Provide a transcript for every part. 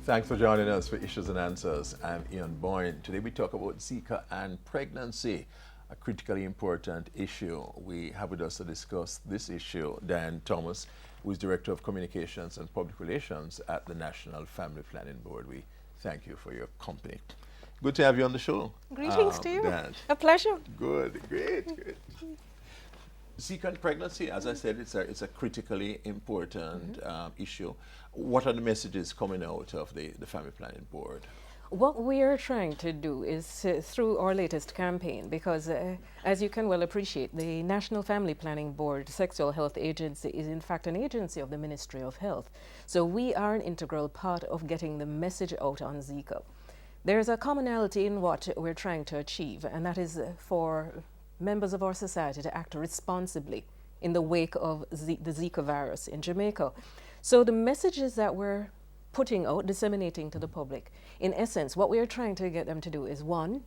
Thanks for joining us for Issues and Answers. I'm Ian Boyne. Today we talk about Zika and pregnancy, a critically important issue. We have with us to discuss this issue Diane Thomas, who is Director of Communications and Public Relations at the National Family Planning Board. We thank you for your company. Good to have you on the show. Greetings to you. Diane. A pleasure. Good, great. Zika and pregnancy, as I said, it's a critically important issue. What are the messages coming out of the Family Planning Board? What we are trying to do is through our latest campaign, because as you can well appreciate, the National Family Planning Board Sexual Health Agency is in fact an agency of the Ministry of Health. So we are an integral part of getting the message out on Zika. There's a commonality in what we're trying to achieve, and that is for members of our society to act responsibly in the wake of the Zika virus in Jamaica. So the messages that we're putting out, disseminating to the public, in essence, what we are trying to get them to do is, one,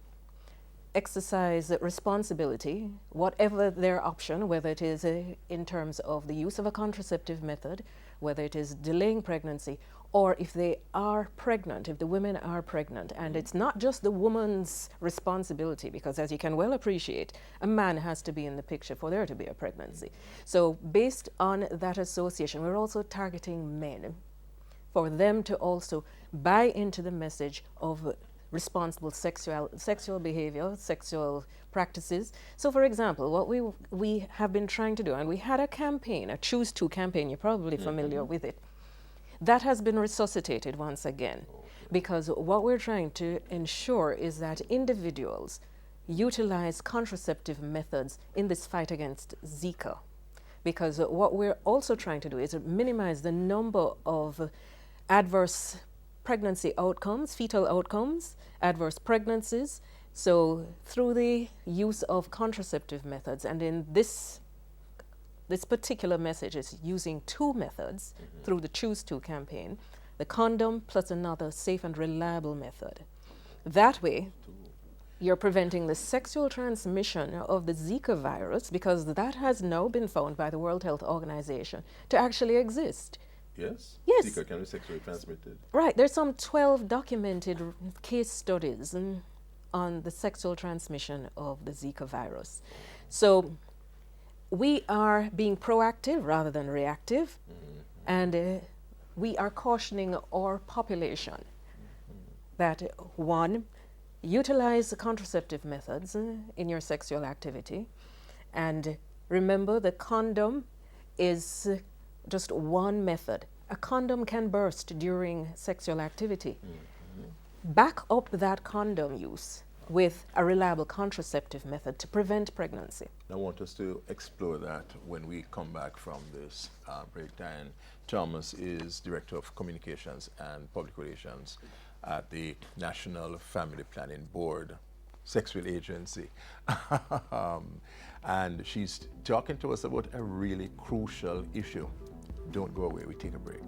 exercise responsibility, whatever their option, whether it is in terms of the use of a contraceptive method, whether it is delaying pregnancy, or if they are pregnant, if the women are pregnant. And it's not just the woman's responsibility, because as you can well appreciate, a man has to be in the picture for there to be a pregnancy. So based on that association, we're also targeting men for them to also buy into the message of responsible sexual behavior, sexual practices. So for example, what we have been trying to do, and we had a campaign, a Choose To campaign, you're probably familiar with it, that has been resuscitated once again, because what we're trying to ensure is that individuals utilize contraceptive methods in this fight against Zika. Because what we're also trying to do is minimize the number of adverse pregnancy outcomes, fetal outcomes, adverse pregnancies. So through the use of contraceptive methods, and in this particular message is using two methods through the Choose To campaign, the condom plus another safe and reliable method. That way, you're preventing the sexual transmission of the Zika virus, because that has now been found by the World Health Organization to actually exist. Yes? Yes. Zika can be sexually transmitted. Right. There's some 12 documented case studies on the sexual transmission of the Zika virus. So we are being proactive rather than reactive, and we are cautioning our population that, one, utilize the contraceptive methods in your sexual activity, and remember the condom is just one method. A condom can burst during sexual activity. Back up that condom use with a reliable contraceptive method to prevent pregnancy. I want us to explore that when we come back from this break. Diane Thomas is Director of Communications and Public Relations at the National Family Planning Board, sexual agency. And she's talking to us about a really crucial issue. Don't go away, we take a break.